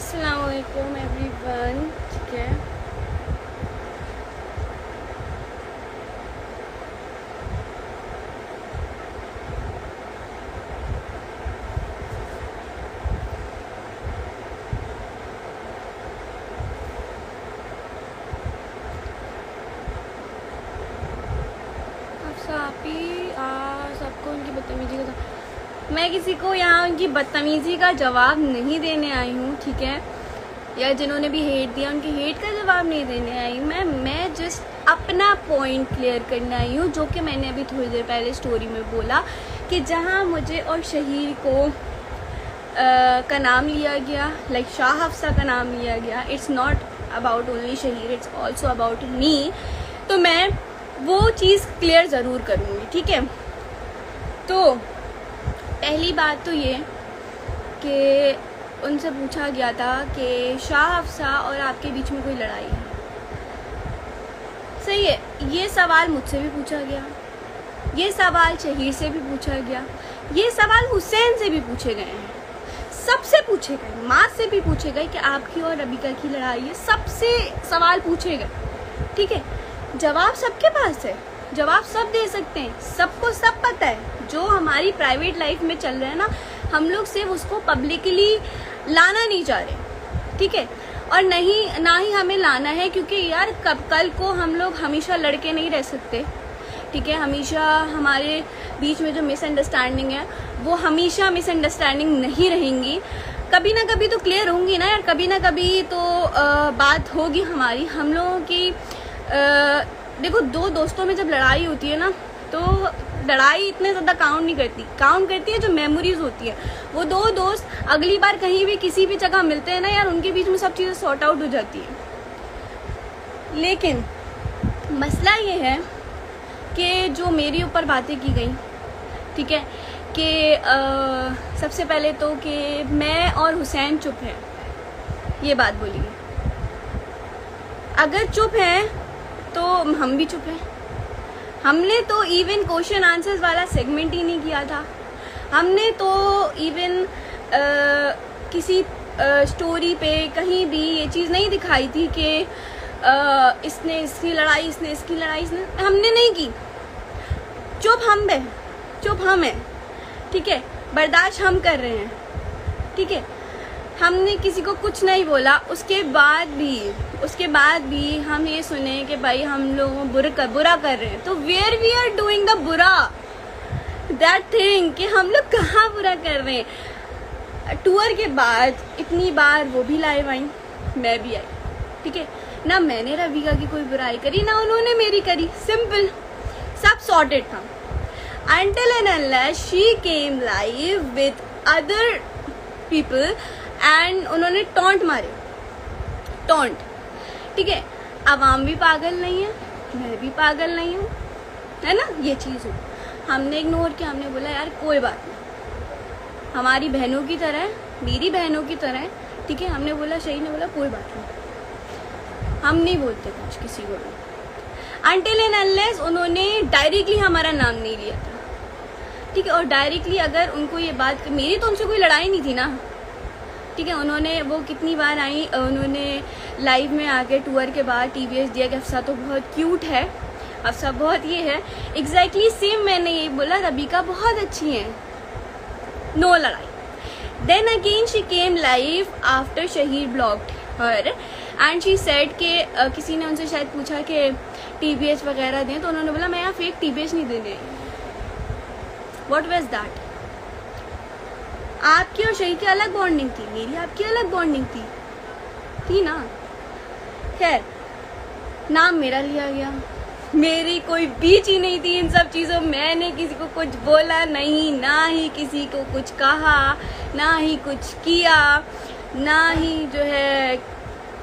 अस्सलाम वालेकुम एवरीवन। ठीक है, सबको उनकी बदतमीजी का मैं किसी को यहाँ उनकी बदतमीजी का जवाब नहीं देने आई हूँ। ठीक है, या जिन्होंने भी हेट दिया उनके हेट का जवाब नहीं देने आई हूँ। मैं जस्ट अपना पॉइंट क्लियर करने आई हूँ, जो कि मैंने अभी थोड़ी देर पहले स्टोरी में बोला कि जहाँ मुझे और शहीर को का नाम लिया गया, लाइक शाह हफ्सा का नाम लिया गया, it's not about only Shaheer, it's also about me. तो मैं वो चीज़ क्लियर ज़रूर करूँगी। ठीक है, तो पहली बात तो ये कि उनसे पूछा गया था कि शाह हफ्सा और आपके बीच में कोई लड़ाई है। सही है, ये सवाल मुझसे भी पूछा गया, ये सवाल शहीर से भी पूछा गया, ये सवाल हुसैन से भी पूछे गए हैं, सबसे पूछे गए, माँ से भी पूछे गए कि आपकी और रबीका की लड़ाई है, सबसे सवाल पूछे गए। ठीक है, जवाब सबके पास है, जवाब सब दे सकते हैं, सबको सब पता है। जो हमारी प्राइवेट लाइफ में चल रहा है ना, हम लोग सिर्फ उसको पब्लिकली लाना नहीं चाह रहे। ठीक है, और ना ही हमें लाना है, क्योंकि यार कल को हम लोग हमेशा लड़के नहीं रह सकते। ठीक है, हमेशा हमारे बीच में जो मिसअंडरस्टैंडिंग है वो हमेशा मिसअंडरस्टैंडिंग नहीं रहेंगी, कभी ना कभी तो क्लियर होंगी ना यार, कभी ना कभी तो बात होगी हमारी, हम लोगों की। देखो, दो दोस्तों में जब लड़ाई होती है ना, तो लड़ाई इतने ज़्यादा काउंट नहीं करती, काउंट करती है जो मेमोरीज होती है। वो दो दोस्त अगली बार कहीं भी किसी भी जगह मिलते हैं ना यार, उनके बीच में सब चीज़ें सॉर्ट आउट हो जाती है। लेकिन मसला ये है कि जो मेरे ऊपर बातें की गई, ठीक है, कि सबसे पहले तो कि मैं और हुसैन चुप हैं, ये बात बोली गई। अगर चुप हैं तो हम भी चुप हैं। हमने तो इवन क्वेश्चन आंसर्स वाला सेगमेंट ही नहीं किया था, हमने तो इवन किसी स्टोरी पे कहीं भी ये चीज़ नहीं दिखाई थी कि इसने इसकी लड़ाई, इसने इसकी लड़ाई, इसने, हमने नहीं की। चुप हम हैं, चुप हम हैं। ठीक है, बर्दाश्त हम कर रहे हैं। ठीक है, हमने किसी को कुछ नहीं बोला। उसके बाद भी हम ये सुने कि भाई हम लोग बुरा कर रहे हैं, तो where we are doing the बुरा, दैट थिंग, कि हम लोग कहाँ बुरा कर रहे हैं। टूर के बाद इतनी बार वो भी लाइव आई, मैं भी आई। ठीक है ना, मैंने रबीका की कोई बुराई करी ना उन्होंने मेरी करी, सिंपल, सब सॉर्टेड था। Until and unless she came live with other people and उन्होंने टॉन्ट मारे, टॉन्ट। ठीक है, आवाम भी पागल नहीं है, मैं भी पागल नहीं हूँ, है ना, ये चीज़ हो। हमने इग्नोर किया, हमने बोला यार कोई बात नहीं, हमारी बहनों की तरह, मेरी बहनों की तरह। ठीक है, हमने बोला, शहीद ने बोला कोई बात नहीं, हम नहीं बोलते कुछ किसी को भी। Until and unless उन्होंने डायरेक्टली हमारा नाम नहीं लिया था। ठीक है, और डायरेक्टली अगर उनको ये बात, मेरी तो उनसे कोई लड़ाई नहीं थी ना। ठीक है, उन्होंने वो कितनी बार आई, उन्होंने लाइव में आके टूर के बाद टीवीएस दिया कि अफसा तो बहुत क्यूट है, अफसा बहुत ये है। एग्जैक्टली सेम मैंने ये बोला, रबीका बहुत अच्छी है, नो लड़ाई। Then again she came live after Shahid blocked her and she said के किसी ने उनसे शायद पूछा कि टीबीएच वगैरह दें, तो उन्होंने बोला मैं यहाँ फेक टीबीएच नहीं देने आई। What was that? आपकी और शहीद की अलग बॉन्डिंग थी, मेरी आपकी अलग बॉन्डिंग थी ना। खैर, नाम मेरा लिया गया, मेरी कोई बीच ही नहीं थी इन सब चीज़ों। मैंने किसी को कुछ बोला नहीं, ना ही किसी को कुछ कहा, ना ही कुछ किया, ना ही जो है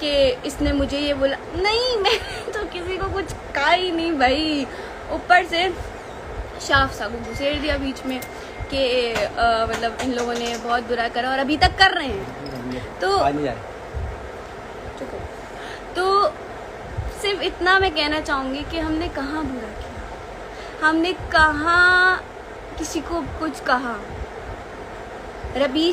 कि इसने मुझे ये बोला, नहीं, मैं तो किसी को कुछ कहा ही नहीं भाई। ऊपर से शाफ सा को घुसेड़ दिया बीच में कि मतलब इन लोगों ने बहुत बुरा करा और अभी तक कर रहे हैं। तो सिर्फ इतना मैं कहना चाहूँगी कि हमने कहाँ बुरा किया, हमने कहाँ किसी को कुछ कहा। रबी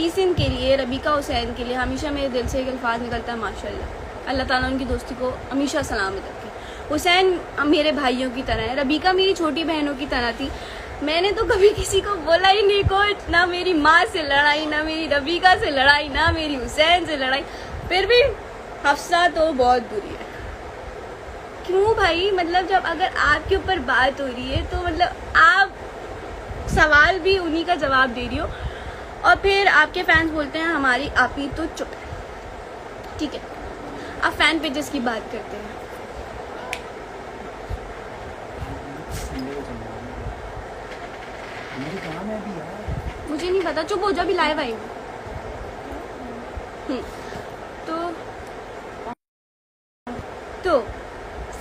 सिंह के लिए, रबीका हुसैन के लिए हमेशा मेरे दिल से एक अल्फाज निकलता है माशाल्लाह। अल्लाह ताला उनकी दोस्ती को हमेशा सलामत रखे। हुसैन मेरे भाइयों की तरह है, रबीका मेरी छोटी बहनों की तरह थी। मैंने तो कभी किसी को बोला ही नहीं कुछ, ना मेरी माँ से लड़ाई, ना मेरी रबीका से लड़ाई, ना मेरी हुसैन से लड़ाई। फिर भी हफ्सा तो बहुत बुरी है। क्यों भाई, मतलब जब अगर आपके ऊपर बात हो रही है तो मतलब आप सवाल भी उन्हीं का जवाब दे रही हो, और फिर आपके फैंस बोलते हैं हमारी आप ही तो चुप है। ठीक है, अब फैन पेजेस की बात करते हैं। मुझे नहीं पता, चुप हो जा, अभी लाइव आई हूँ। तो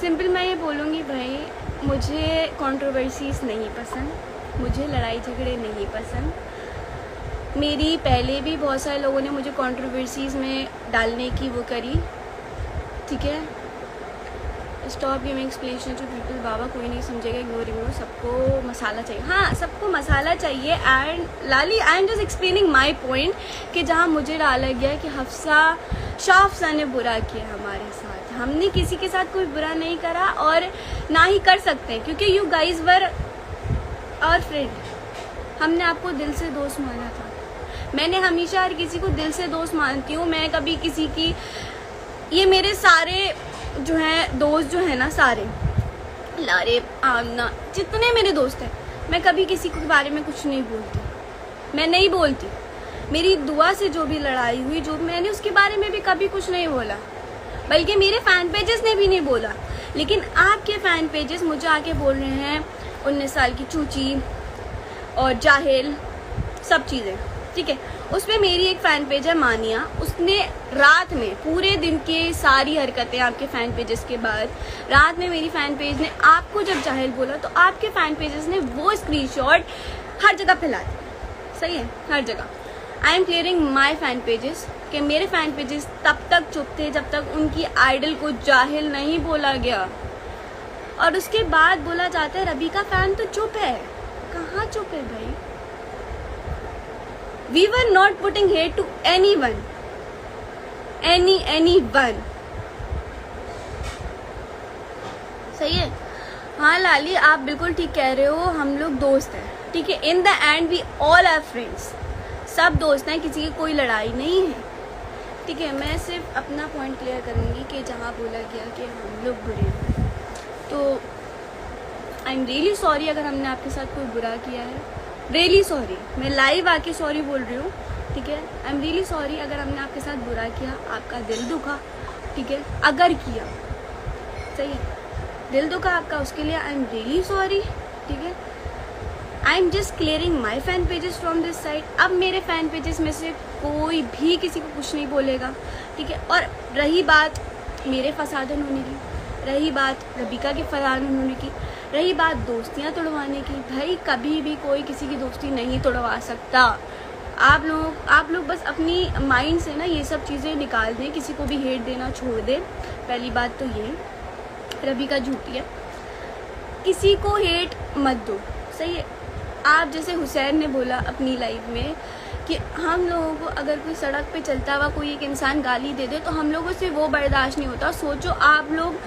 सिंपल मैं ये बोलूँगी भाई, मुझे कंट्रोवर्सीज नहीं पसंद, मुझे लड़ाई झगड़े नहीं पसंद। मेरी पहले भी बहुत सारे लोगों ने मुझे कंट्रोवर्सीज में डालने की वो करी। ठीक है, stop giving explanation to people. बाबा कोई नहीं समझेगा, इग्नोर। सबको मसाला चाहिए, हाँ सबको मसाला चाहिए। And Lali, I am just explaining my point कि जहाँ मुझे डाला गया कि शाह ने बुरा किया हमारे साथ। हमने किसी के साथ कोई बुरा नहीं करा और ना ही कर सकते, क्योंकि you guys were our friend. हमने आपको दिल से दोस्त माना था। मैंने हमेशा हर किसी को दिल से दोस्त मानती हूँ। मैं कभी किसी की, ये मेरे सारे जो हैं दोस्त जो है ना, सारे लारे आमना जितने मेरे दोस्त हैं, मैं कभी किसी के बारे में कुछ नहीं बोलती, मैं नहीं बोलती। मेरी दुआ से जो भी लड़ाई हुई, जो मैंने उसके बारे में भी कभी कुछ नहीं बोला, बल्कि मेरे फैन पेजेस ने भी नहीं बोला। लेकिन आपके फैन पेजेस मुझे आके बोल रहे हैं 19 साल की चूची और जाहिल, सब चीज़ें। ठीक है, उसमें मेरी एक फ़ैन पेज है मानिया, उसने रात में पूरे दिन के सारी हरकतें आपके फ़ैन पेजेस के बाद, रात में मेरी फ़ैन पेज ने आपको जब जाहिल बोला तो आपके फ़ैन पेजेस ने वो स्क्रीनशॉट हर जगह फैला दिया। सही है, हर जगह। I am clearing my fan pages कि मेरे फ़ैन पेजेस तब तक चुप थे जब तक उनकी आइडल को जाहिल नहीं बोला गया, और उसके बाद बोला जाता है रबीका फ़ैन तो चुप है। कहाँ चुप है भाई? We were not putting hate to anyone, anyone. सही है, हाँ लाली आप बिल्कुल ठीक कह रहे हो, हम लोग दोस्त हैं। ठीक है, in the end we all are friends, सब दोस्त हैं, किसी की कोई लड़ाई नहीं है। ठीक है, मैं सिर्फ अपना पॉइंट क्लियर करूँगी कि जहाँ बोला गया कि हम लोग बुरे हैं, तो आई एम रियली सॉरी अगर हमने आपके साथ कोई बुरा किया है। रियली सॉरी, मैं लाइव आके सॉरी बोल रही हूँ। ठीक है, आई एम रियली सॉरी अगर हमने आपके साथ बुरा किया, आपका दिल दुखा। ठीक है, अगर किया, सही है, दिल दुखा आपका, उसके लिए आई एम रियली सॉरी। ठीक है, I am just clearing my fan pages from this side. अब मेरे फैन पेजेस में से कोई भी किसी को कुछ नहीं बोलेगा। ठीक है, और रही बात मेरे फसादन होने की, रही बात रबीका के फसादन होने की, रही बात दोस्तियां तोड़वाने की, भाई कभी भी कोई किसी की दोस्ती नहीं तोड़वा सकता। आप लोग बस अपनी माइंड से ना ये सब चीज़ें निकाल दें, किसी को भी हेट देना छोड़ दें। पहली बात तो ये, रबीका झूठी है, किसी को हेट मत दो। सही है, आप जैसे हुसैन ने बोला अपनी लाइफ में कि हम लोगों को अगर कोई सड़क पे चलता हुआ कोई एक इंसान गाली दे दे तो हम लोगों से वो बर्दाश्त नहीं होता। सोचो आप लोग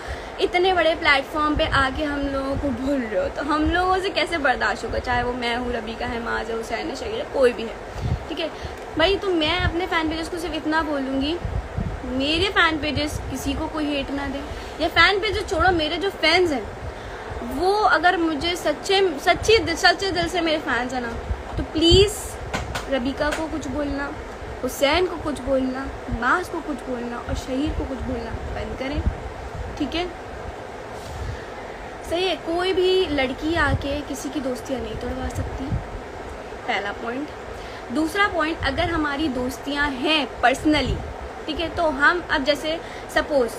इतने बड़े प्लेटफॉर्म पे आके हम लोगों को भूल रहे हो, तो हम लोगों से कैसे बर्दाश्त होगा, चाहे वो मैं हूँ, रबीका है, माज है, हुसैन है, शहीर है, कोई भी है। ठीक है भाई, तो मैं अपने फ़ैन पेजेस को सिर्फ इतना बोलूँगी, मेरे फ़ैन पेजेस किसी को कोई हेट ना दे। ये फ़ैन पेजेस छोड़ो, मेरे जो फैंस हैं वो अगर मुझे सच्चे दिल से मेरे फैंस हैं ना, तो प्लीज़ रबीका को कुछ बोलना, हुसैन को कुछ बोलना, मास को कुछ बोलना और शहीर को कुछ बोलना बंद करें। ठीक है, सही है, कोई भी लड़की आके किसी की दोस्तियाँ नहीं तोड़वा सकती, पहला पॉइंट। दूसरा पॉइंट, अगर हमारी दोस्तियाँ हैं पर्सनली, ठीक है, तो हम अब जैसे सपोज़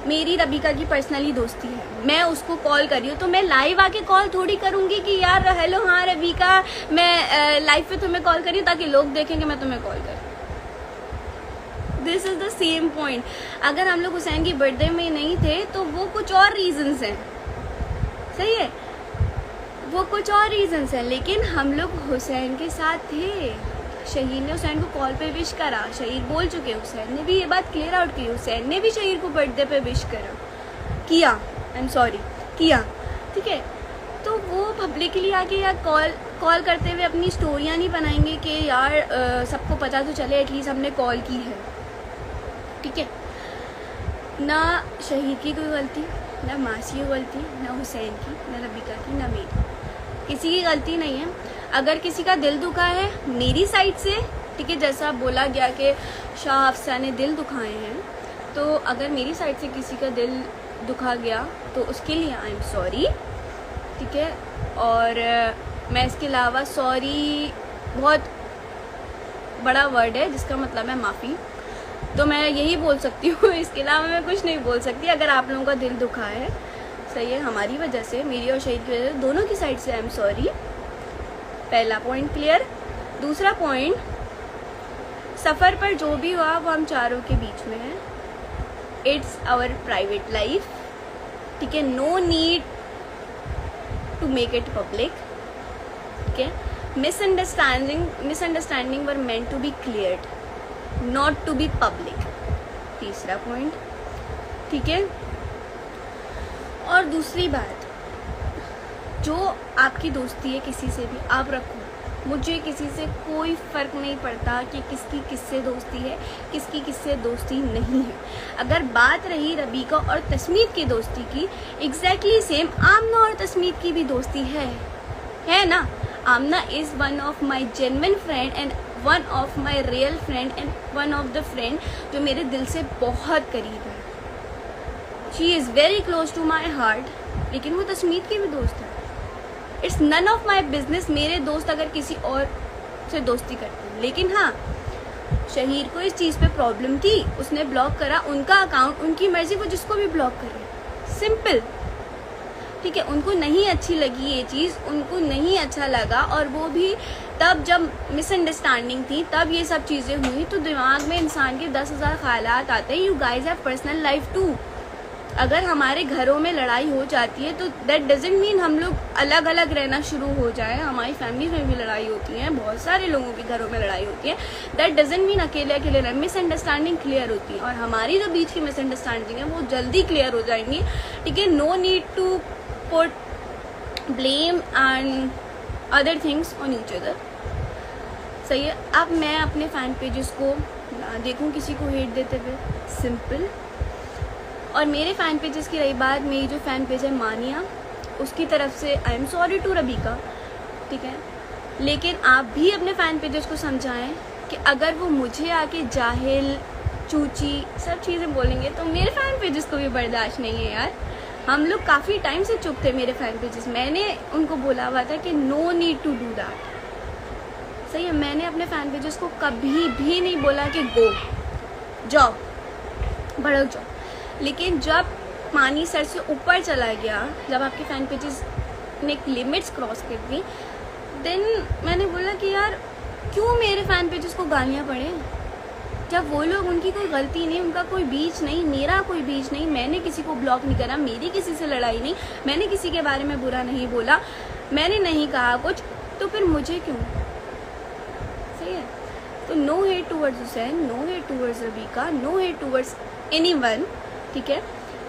मेरी रबीका की पर्सनली दोस्ती है, मैं उसको कॉल कर रही हूँ, तो मैं लाइव आके कॉल थोड़ी करूँगी कि यार हेलो हाँ रबीका, मैं लाइव पे तुम्हें कॉल करी ताकि लोग देखेंगे मैं तुम्हें कॉल कर। This is the same point. अगर हम लोग हुसैन की बर्थडे में नहीं थे तो वो कुछ और रीजंस हैं, सही है, वो कुछ और रीजंस हैं, लेकिन हम लोग हुसैन के साथ थे, शहीर ने हुसैन को कॉल पे विश करा, शहीर बोल चुके, हुसैन ने भी ये बात क्लियर आउट की, हुसैन ने भी शहीर को बर्थडे पे विश करा, किया, आई एम सॉरी, किया, ठीक है। तो वो पब्लिकली आके या कॉल करते हुए अपनी स्टोरियाँ नहीं बनाएंगे कि यार सबको पता तो चले एटलीस्ट हमने कॉल की है, ठीक है। ना शहीद की कोई गलती, ना मासी की गलती, ना हुसैन की, ना रबीका की, ना मेरी, किसी की गलती नहीं है। अगर किसी का दिल दुखा है मेरी साइड से, ठीक है, जैसा बोला गया कि शाह अफसा ने दिल दुखाए हैं, तो अगर मेरी साइड से किसी का दिल दुखा गया तो उसके लिए आई एम सॉरी, ठीक है। और मैं इसके अलावा सॉरी बहुत बड़ा वर्ड है जिसका मतलब है माफ़ी, तो मैं यही बोल सकती हूँ, इसके अलावा मैं कुछ नहीं बोल सकती। अगर आप लोगों का दिल दुखा है, सही है, हमारी वजह से, मेरी और शहीद की वजह से, दोनों की साइड से आई एम सॉरी। पहला पॉइंट क्लियर। दूसरा पॉइंट, सफ़र पर जो भी हुआ वो हम चारों के बीच में है, इट्स आवर प्राइवेट लाइफ, ठीक है, no need to make it public, ठीक है। Misunderstanding were meant to be cleared, not to be public. तीसरा पॉइंट, ठीक है। और दूसरी बात, जो आपकी दोस्ती है किसी से भी आप रखो, मुझे किसी से कोई फ़र्क नहीं पड़ता कि किसकी किससे दोस्ती है, किसकी किससे दोस्ती नहीं है। अगर बात रही रबीका और तस्मीत की दोस्ती की, एग्जैक्टली सेम आमना और तस्मीत की भी दोस्ती है ना। Aamna is one of my genuine friend and one of my real friend and one of the friend जो मेरे दिल से बहुत करीब है। She is very close to my heart, लेकिन वो तस्मीत की भी दोस्त है। It's none of my business मेरे दोस्त अगर किसी और से दोस्ती करते हैं, लेकिन हाँ, शहीर को इस चीज़ पे प्रॉब्लम थी, उसने ब्लॉक करा, उनका अकाउंट, उनकी मर्जी, वो जिसको भी ब्लॉक करे, सिंपल, ठीक है। उनको नहीं अच्छी लगी ये चीज़, उनको नहीं अच्छा लगा, और वो भी तब जब मिसअंडरस्टैंडिंग थी, तब ये सब चीज़ें हुई। तो दिमाग में इंसान के 10,000 ख्यालात आते हैं। You guys have personal life too. अगर हमारे घरों में लड़ाई हो जाती है तो दैट डजेंट मीन हम लोग अलग अलग रहना शुरू हो जाए। हमारी फैमिली में भी लड़ाई होती है, बहुत सारे लोगों के घरों में लड़ाई होती है। दैट डजेंट मीन अकेले अकेले रह, मिसअंडरस्टैंडिंग क्लियर होती है, और हमारी जो बीच की मिसअंडरस्टैंडिंग है वो जल्दी क्लियर हो जाएंगी, ठीक है। No need to put blame and other things on each other, सही है। अब मैं अपने फैन पेजेस को देखूँ किसी को हेट देते हुए, सिंपल। और मेरे फ़ैन पेजेस की रही बात, मेरी जो फ़ैन पेज है मानिया, उसकी तरफ से आई एम सॉरी टू रबीका, ठीक है। लेकिन आप भी अपने फ़ैन पेजेस को समझाएं कि अगर वो मुझे आके जाहिल, चूची सब चीज़ें बोलेंगे तो मेरे फ़ैन पेजेस को भी बर्दाश्त नहीं है यार। हम लोग काफ़ी टाइम से चुप थे मेरे फ़ैन पेजेस, मैंने उनको बोला हुआ था कि no need to do that, सही है। मैंने अपने फ़ैन पेजेस को कभी भी नहीं बोला कि गो जाओ भड़क जाओ, लेकिन जब पानी सर से ऊपर चला गया, जब आपके फ़ैन पेजेस ने एक लिमिट्स क्रॉस कर दी, देन मैंने बोला कि यार क्यों मेरे फ़ैन पेजेस को गालियाँ पड़े, जब वो लोग, उनकी कोई गलती नहीं, उनका कोई बीच नहीं, मेरा कोई बीच नहीं, मैंने किसी को ब्लॉक नहीं करा, मेरी किसी से लड़ाई नहीं, मैंने किसी के बारे में बुरा नहीं बोला, मैंने नहीं कहा कुछ, तो फिर मुझे क्यों, सही है। तो no hate towards Hussain, no hate towards Rabika, no hate towards anyone, ठीक है।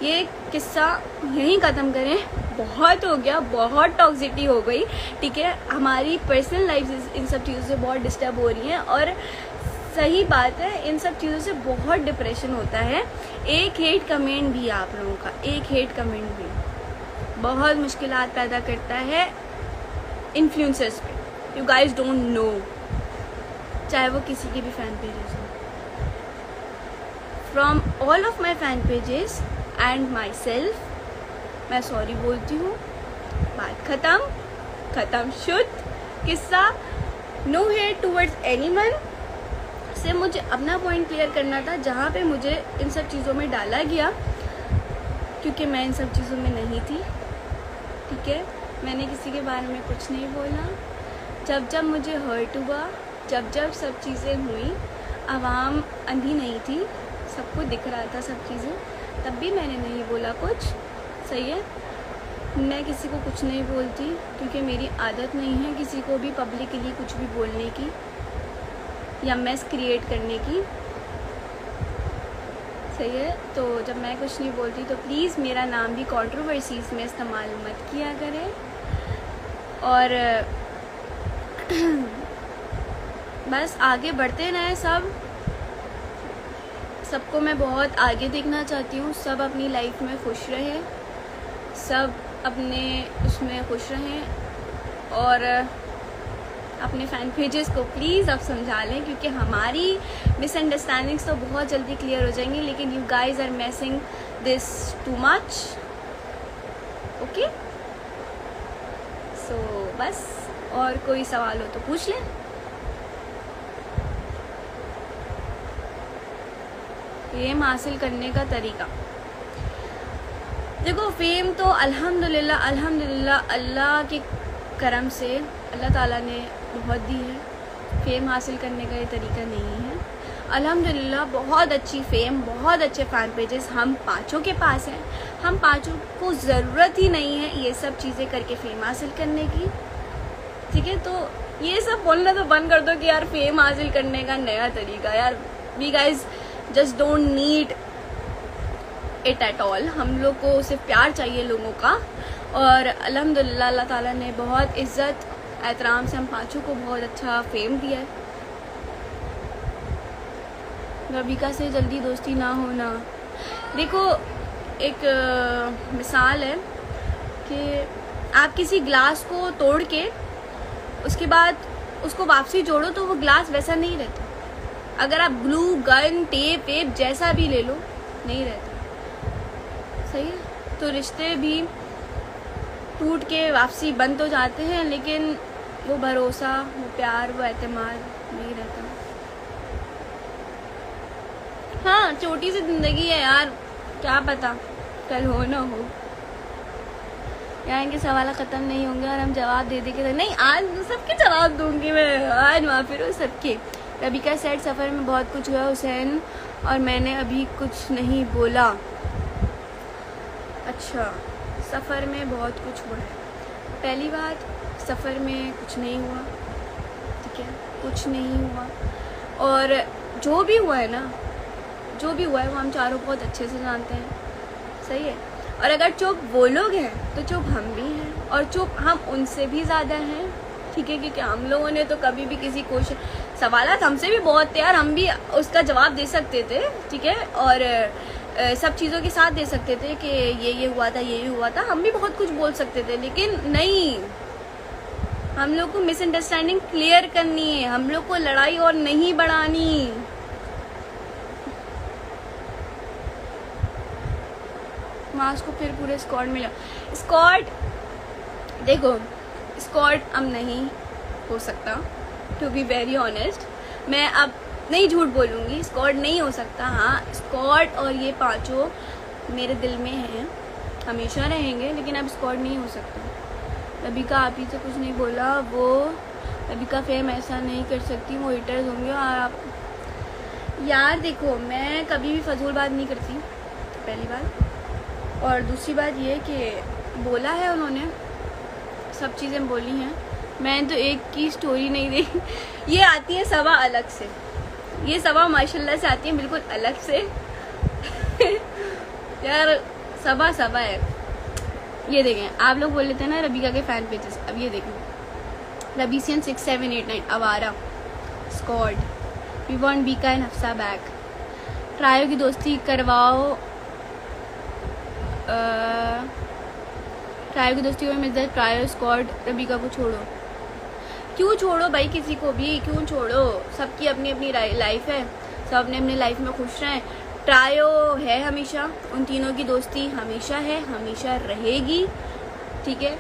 ये किस्सा यहीं ख़त्म करें, बहुत हो गया, बहुत टॉक्सिसिटी हो गई, ठीक है। हमारी पर्सनल लाइफ इन सब चीज़ों से बहुत डिस्टर्ब हो रही हैं, और सही बात है, इन सब चीज़ों से बहुत डिप्रेशन होता है। एक हेट कमेंट भी, आप लोगों का एक हेट कमेंट भी बहुत मुश्किलात पैदा करता है इन्फ्लुएंसर्स पे। यू गाइज डोंट नो, चाहे वो किसी के भी फ़ैन पेजेस हो। From all of my fan pages and my self मैं सॉरी बोलती हूँ, बात ख़त्म, शुद्ध किस्सा। नो हेट टूवर्ड्स एनीवन से मुझे अपना पॉइंट क्लियर करना था, जहाँ पे मुझे इन सब चीज़ों में डाला गया, क्योंकि मैं इन सब चीज़ों में नहीं थी, ठीक है। मैंने किसी के बारे में कुछ नहीं बोला। जब मुझे हर्ट हुआ, जब सब चीज़ें हुई, आवाम अंधी नहीं थी, सबको दिख रहा था सब चीज़ें, तब भी मैंने नहीं बोला कुछ, सही है। मैं किसी को कुछ नहीं बोलती, क्योंकि मेरी आदत नहीं है किसी को भी पब्लिकली कुछ भी बोलने की, या मेस क्रिएट करने की। सही है, तो जब मैं कुछ नहीं बोलती तो प्लीज़ मेरा नाम भी कंट्रोवर्सीज़ में इस्तेमाल मत किया करें। और बस आगे बढ़ते रहें सबको मैं बहुत आगे देखना चाहती हूँ। सब अपनी लाइफ में खुश रहें, सब अपने उसमें खुश रहें और अपने फ़ैन पेजेस को प्लीज़ अब समझा लें, क्योंकि हमारी मिसअंडरस्टैंडिंग्स तो बहुत जल्दी क्लियर हो जाएंगी, लेकिन you guys are messing this too much. Okay, so बस और कोई सवाल हो तो पूछ लें। फेम हासिल करने का तरीका, देखो फेम तो अल्हम्दुलिल्लाह अल्लाह के करम से अल्लाह ताला ने बहुत दी है। फेम हासिल करने का ये तरीका नहीं है। अल्हम्दुलिल्लाह बहुत अच्छी फेम, बहुत अच्छे फ़ैन पेजेस हम पाँचों के पास हैं। हम पाँचों को ज़रूरत ही नहीं है ये सब चीज़ें करके फेम हासिल करने की। ठीक है, तो ये सब बोलना तो बंद कर दो कि यार फेम हासिल करने का नया तरीका। यार we guys just don't need it at all. हम लोग को सिर्फ प्यार चाहिए लोगों का, और अल्हम्दुलिल्लाह अल्लाह ताला ने बहुत इज़्ज़त एहतराम से हम पाँचों को बहुत अच्छा फेम दिया है। रबिका से जल्दी दोस्ती ना होना, देखो एक मिसाल है कि आप किसी ग्लास को तोड़ के उसके बाद उसको वापसी जोड़ो तो वो ग्लास वैसा नहीं रहता। अगर आप ग्लू गन टेप वेप जैसा भी ले लो नहीं रहता। सही है, तो रिश्ते भी टूट के वापसी बंद तो जाते हैं, लेकिन वो भरोसा, वो प्यार, वो एतमाद नहीं रहता। हाँ, छोटी सी जिंदगी है यार, क्या पता कल हो ना हो। यार इनके सवाल ख़त्म नहीं होंगे और हम जवाब दे के नहीं, आज सबके जवाब दूंगी मैं, आज माफ़ी हो सबके। रबिका सेट सफ़र में बहुत कुछ हुआ हुसैन और मैंने अभी कुछ नहीं बोला। अच्छा, सफ़र में बहुत कुछ हुआ है। पहली बात, सफ़र में कुछ नहीं हुआ, ठीक है, कुछ नहीं हुआ। और जो भी हुआ है ना, जो भी हुआ है वो हम चारों बहुत अच्छे से जानते हैं। सही है, और अगर चुप वो लोग हैं तो चुप हम भी हैं, और चुप हम उनसे भी ज़्यादा हैं। ठीक है, क्योंकि हम लोगों ने तो कभी भी किसी क्वेश्चन सवालात हमसे भी बहुत थे यार, हम भी उसका जवाब दे सकते थे। ठीक है, और सब चीज़ों के साथ दे सकते थे कि ये हुआ था, ये हुआ था, हम भी बहुत कुछ बोल सकते थे। लेकिन नहीं, हम लोग को मिसअंडरस्टैंडिंग क्लियर करनी है, हम लोग को लड़ाई और नहीं बढ़ानी। मार्क्स को फिर पूरे स्क्वाड मिला। स्क्वाड देखो, स्क्वाड अब नहीं हो सकता, टू बी वेरी ऑनेस्ट। मैं अब नहीं झूठ बोलूँगी, स्क्वाड नहीं हो सकता। हाँ, स्क्वाड और ये पांचों मेरे दिल में हैं, हमेशा रहेंगे, लेकिन अब स्क्वाड नहीं हो सकता। रबिका आप ही से कुछ नहीं बोला, वो रबिका फेम ऐसा नहीं कर सकती, वो हिटर्स होंगे। और आप यार देखो, मैं कभी भी फजूल बात नहीं करती, पहली बात। और दूसरी बात ये कि बोला है उन्होंने, सब चीज़ें बोली हैं, मैंने तो एक की स्टोरी नहीं देखी। ये आती है सवा अलग से, ये सवा माशाल्लाह से आती है बिल्कुल अलग से। यार सवा है। ये देखें, आप लोग बोल लेते हैं ना रबिका के फ़ैन पेजेस, अब ये देखें, रबीसियन 6789 अवारा squad, we want Bika and Hafsa back, trio की दोस्ती करवाओ, ट्रायो की दोस्ती को मिल जाए, ट्रायो स्क्वाड, रबिका को छोड़ो। क्यों छोड़ो भाई, किसी को भी क्यों छोड़ो? सबकी अपनी अपनी लाइफ है, सब अपने अपने लाइफ में खुश रहें। ट्रायो है हमेशा, उन तीनों की दोस्ती हमेशा है, हमेशा रहेगी। ठीक है,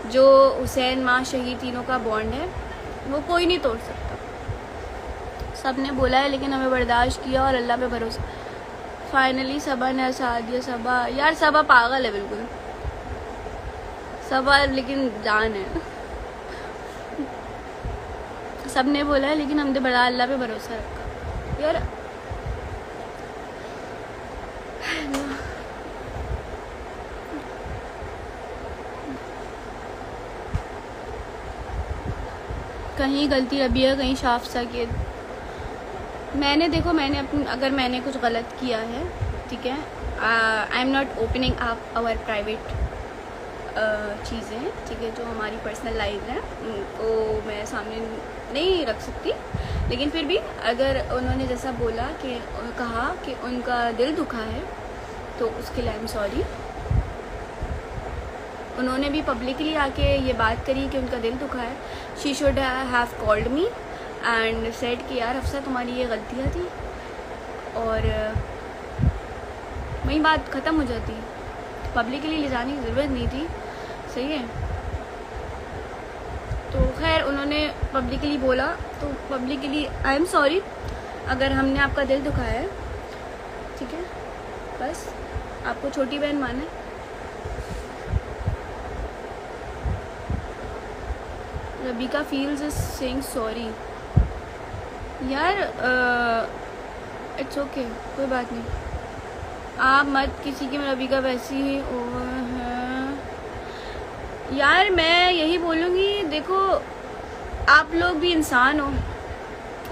जो हुसैन माँ शहीद तीनों का बॉन्ड है वो कोई नहीं तोड़ सकता। सब ने बोला है लेकिन हमें बर्दाश्त किया और अल्लाह पे भरोसा। फाइनली सबा ने साथ दिया। सबा यार, सबा पागल है बिल्कुल, सबा लेकिन जान है। सब ने बोला है लेकिन हमने बड़ा अल्लाह पे भरोसा रखा यार। कहीं गलती रबिया, कहीं शाफसा की। मैंने देखो, मैंने अपनी, अगर मैंने कुछ गलत किया है, ठीक है, I am not opening up our private चीज़ें, ठीक है, जो हमारी पर्सनल लाइफ है उनको मैं सामने नहीं रख सकती, लेकिन फिर भी अगर उन्होंने जैसा बोला कि कहा कि उनका दिल दुखा है तो उसके लिए आई एम सॉरी। उन्होंने भी पब्लिकली आके ये बात करी कि उनका दिल दुखा है। She should have called me and said कि यार अफसा तुम्हारी ये गलतियाँ थी, और वही बात ख़त्म हो जाती। पब्लिकली ले जाने की ज़रूरत नहीं थी, सही है। तो खैर उन्होंने पब्लिकली बोला तो पब्लिकली आई एम सॉरी अगर हमने आपका दिल दुखाया है, ठीक है, बस आपको छोटी बहन माने। रबीका फील्स इज सेइंग सॉरी। यार इट्स ओके, कोई बात नहीं, आप मत किसी की, रबीका वैसी ही ओवर है। यार मैं यही बोलूँगी, देखो आप लोग भी इंसान हो,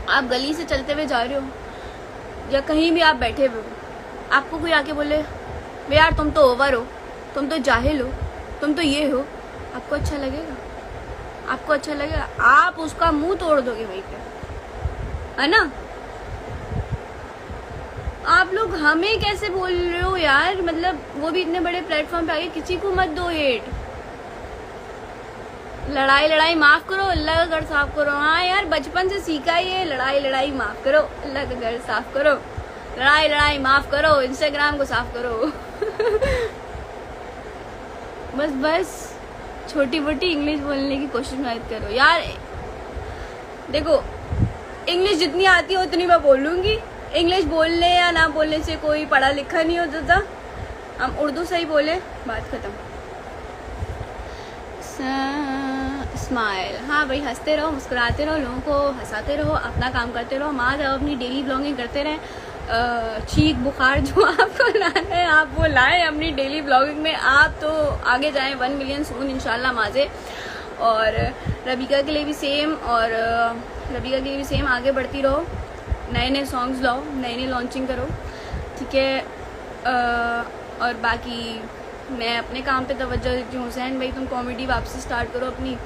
आप गली से चलते हुए जा रहे हो या कहीं भी आप बैठे हुए हो, आपको कोई आके बोले बे यार तुम तो ओवर हो, तुम तो जाहिल हो, तुम तो ये हो, आपको अच्छा लगेगा? आपको अच्छा लगेगा? आप उसका मुंह तोड़ दोगे वहीं पे, है ना? आप लोग हमें कैसे बोल रहे हो यार, मतलब वो भी इतने बड़े प्लेटफॉर्म पे आगे, किसी को मत दो हेट। लड़ाई माफ करो, अल्लाह का घर साफ करो। हाँ यार बचपन से सीखा ही है, लड़ाई माफ करो, अल्लाह का घर साफ करो, लड़ाई माफ करो, इंस्टाग्राम को साफ करो। बस छोटी मोटी इंग्लिश बोलने की कोशिश मत करो यार। देखो इंग्लिश जितनी आती है उतनी मैं बोलूँगी, इंग्लिश बोलने या ना बोलने से कोई पढ़ा लिखा नहीं होता था, हम उर्दू सही बोले, बात खत्म। स्माइल, हाँ भाई, हंसते रहो, मुस्कुराते रहो, लोगों को हंसाते रहो, अपना काम करते रहो। माँ जब अपनी डेली ब्लॉगिंग करते रहें, चीख बुखार जो आपको लाना है आप वो लाएं अपनी डेली ब्लॉगिंग में, आप तो आगे जाएं 1 मिलियन सून इंशाल्लाह माजे। और रबीका के लिए भी सेम, और रबीका के लिए भी सेम, आगे बढ़ती रहो, नए सॉन्ग्स लाओ, नई लॉन्चिंग करो, ठीक है। और बाकी मैं अपने काम पे तवज्जो देती हूँ। हुसैन भाई तुम कॉमेडी वापसी स्टार्ट करो अपनी,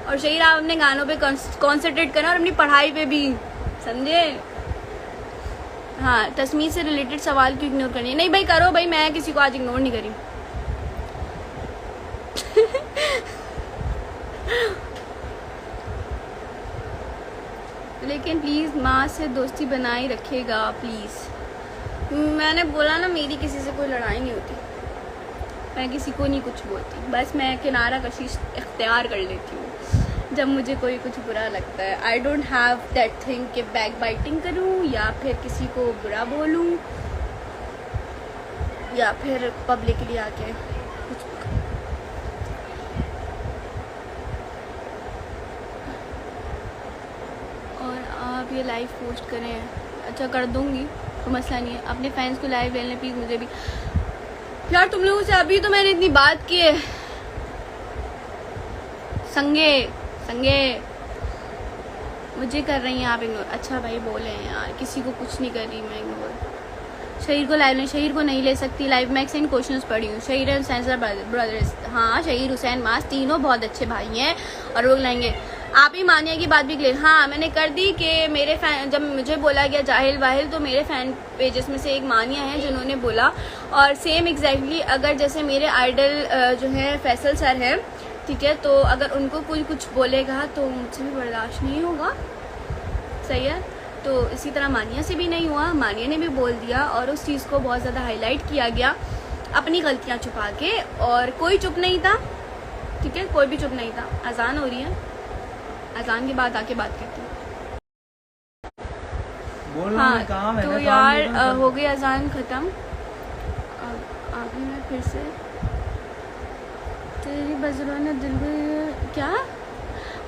और शहीर आप अपने गानों पे कॉन्सेंट्रेट करना और अपनी पढ़ाई पे भी, समझे? हाँ, तस्मीर से रिलेटेड सवाल क्यों इग्नोर करनी है? नहीं भाई करो भाई, मैं किसी को आज इग्नोर नहीं करी। लेकिन प्लीज़ माँ से दोस्ती बनाए रखिएगा प्लीज़। मैंने बोला ना, मेरी किसी से कोई लड़ाई नहीं होती, मैं किसी को नहीं कुछ बोलती, बस मैं किनारा कशी इख्तियार कर लेती हूँ जब मुझे कोई कुछ बुरा लगता है। I don't have that thing कि बैक बाइटिंग करूँ या फिर किसी को बुरा बोलूँ या फिर पब्लिकली आके कुछ। और आप ये लाइव पोस्ट करें, अच्छा कर दूँगी, तो मसला नहीं है। अपने फैंस को लाइव ले लें प्लीज़, मुझे भी यार। तुम लोगों से अभी तो मैंने इतनी बात की है, संगे मुझे कर रही हैं आप इग्नोर। अच्छा भाई बोले यार, किसी को कुछ नहीं कर रही मैं इग्नोर। शहीर को लाइव, शहीर को नहीं ले सकती लाइव, मैं सेम क्वेश्चंस पढ़ी हूँ। शहीर एंड हुसैन ब्रदर्स, हाँ शहीर हुसैन मास तीनों बहुत अच्छे भाई हैं और लोग लाएंगे। आप ही मानिया की बात भी क्लियर, हाँ मैंने कर दी कि मेरे फैन, जब मुझे बोला गया जाहिल वाहिल, तो मेरे फैन पेजेस में से एक मानिया है जिन्होंने बोला, और सेम एग्जैक्टली अगर जैसे मेरे आइडल जो है फैसल सर है, ठीक है, तो अगर उनको कोई कुछ बोलेगा तो मुझसे भी बर्दाश्त नहीं होगा, सही है। तो इसी तरह मानिया से भी नहीं हुआ, मानिया ने भी बोल दिया और उस चीज़ को बहुत ज़्यादा हाईलाइट किया गया अपनी गलतियाँ छुपा के, और कोई चुप नहीं था, ठीक है, कोई भी चुप नहीं था। अजान हो रही है, अजान के बाद आके बात करती हूँ। हाँ काम है, तो यार हो गई अजान ख़त्म। आगे मैं फिर से तेरी बजरों ने दिल को, क्या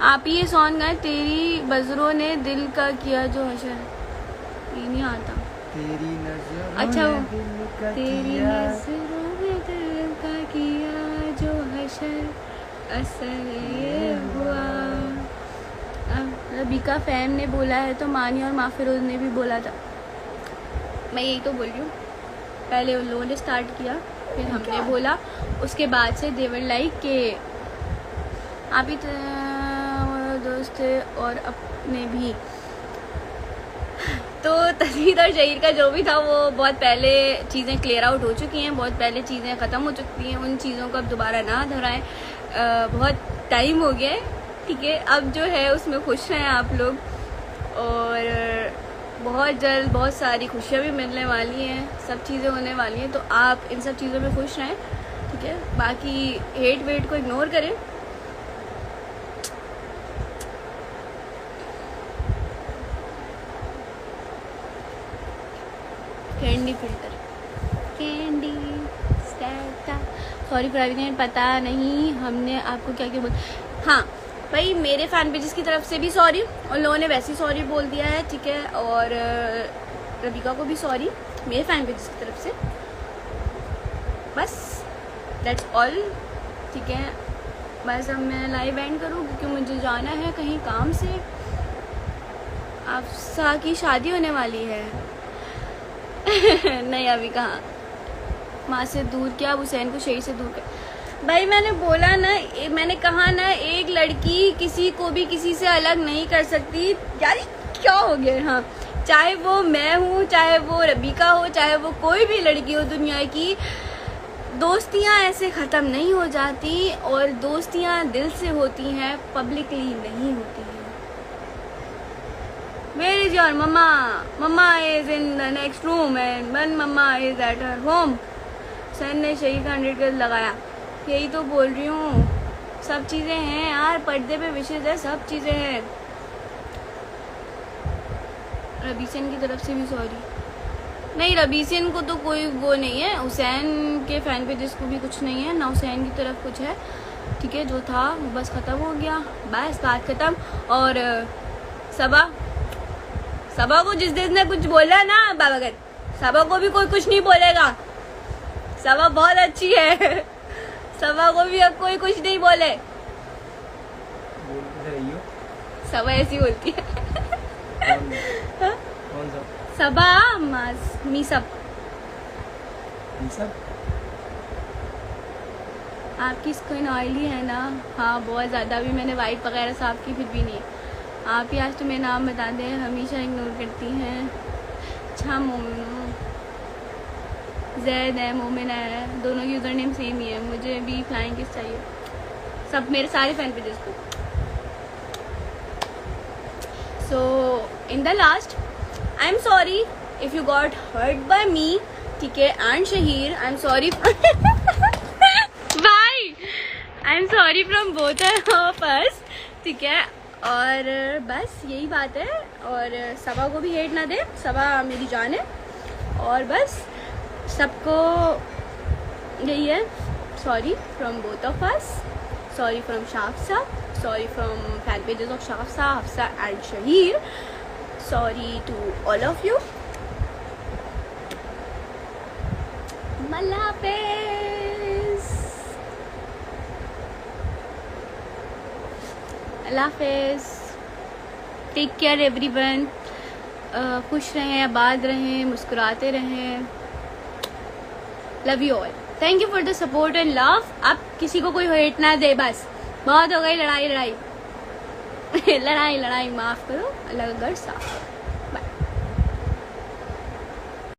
आप ये सॉन्ग गाए, तेरी बजरों ने दिल का किया जो हशर, ये नहीं आता। तेरी नजरों अच्छा वो तेरी नजरों ने दिल का किया जो हशर, असर ये हुआ। रबीका फैम ने बोला है तो मानी और माफिरोज ने भी बोला था। मैं यही तो बोल रही हूँ, पहले उन लोगों ने स्टार्ट किया, फिर हमने बोला, उसके बाद से देवर लाइक के आप ही दोस्त थे और अपने भी। तो तस्वीर और शहीर का जो भी था वो बहुत पहले चीज़ें क्लियर आउट हो चुकी हैं, बहुत पहले चीज़ें ख़त्म हो चुकी हैं, उन चीज़ों को अब दोबारा ना दोहराएं। बहुत टाइम हो गया है, ठीक है। अब जो है उसमें खुश रहें आप लोग, और बहुत जल्द बहुत सारी खुशियाँ भी मिलने वाली हैं, सब चीज़ें होने वाली हैं, तो आप इन सब चीज़ों में खुश रहें, ठीक है। बाकी हेट वेट को इग्नोर करें। Candy filter, candy sorry private, पता नहीं हमने आपको क्या क्या बोल। हाँ भाई, मेरे फैन पेजेस की तरफ से भी सॉरी, उन लोगों ने वैसे ही सॉरी बोल दिया है, ठीक है। और रबीका को भी सॉरी मेरे फैन पेजेस की तरफ से, बस दैट्स ऑल, ठीक है। बस अब मैं लाइव एंड करूँ क्योंकि मुझे जाना है कहीं काम से। अफसा की शादी होने वाली है। नहीं अभी कहाँ, माँ से दूर क्या, हुसैन को शहीर से दूर कर। भाई मैंने बोला ना, मैंने कहा ना, एक लड़की किसी को भी किसी से अलग नहीं कर सकती। यार क्या हो गया। हाँ, चाहे वो मैं हूँ, चाहे वो रबीका हो, चाहे वो कोई भी लड़की हो दुनिया की, दोस्तियाँ ऐसे ख़त्म नहीं हो जाती, और दोस्तियाँ दिल से होती हैं, पब्लिकली नहीं होती हैं। Where is your mama? Mama is in the next room and one mama is at her home. Sir ने शहीद 100 का लगाया, यही तो बोल रही हूँ, सब चीज़ें हैं यार, पर्दे पे विशेष है, सब चीज़ें हैं। रबीसन की तरफ से भी सॉरी। नहीं, रबीसन को तो कोई वो नहीं है, हुसैन के फैन पे जिसको भी कुछ नहीं है ना, हुसैन की तरफ कुछ है, ठीक है। जो था वो बस ख़त्म हो गया, बस बात ख़त्म। और सबा को जिस दिन ने कुछ बोला ना बाबागर, सबा को भी कोई कुछ नहीं बोलेगा। सबा बहुत अच्छी है, सबा को भी अब कोई कुछ नहीं बोले। सबा ऐसी बोलती है। कौन सा? सबा मीसब। आपकी स्किन ऑयली है ना? हाँ बहुत ज़्यादा। अभी मैंने वाइट वगैरह साफ की, फिर भी नहीं। आप ही आज तुम्हें नाम बता दें, हमेशा इग्नोर करती हैं। अच्छा मोमिन जैद है, मोमिन है, दोनों की यूज़र नेम सेम ही है। मुझे भी फ्लाइंग किस चाहिए, सब मेरे सारे फैन पेजेस को। So in the last, I am sorry if you got hurt by me, ठीक है, and Shaheer, I am sorry bye, I am sorry from both of us, ठीक है। और बस यही बात है, और सबा को भी हेट ना दे, सबा मेरी जान है। और बस सबको यही है, sorry from both of us, sorry from Shafsa, sorry from fan pages of Shafsa, Hafsa and Shaheer, sorry to all of you. अल्लाह हाफिज़, अल्लाह हाफिज़, टेक केयर एवरीवन। खुश रहें, आबाद रहें, मुस्कुराते रहें। Love you all, thank you for the support and love. अब किसी को कोई हेट ना दे, बस बहुत हो गई लड़ाई लड़ाई लड़ाई लड़ाई, माफ़ करो, अल्लाह का घर साफ।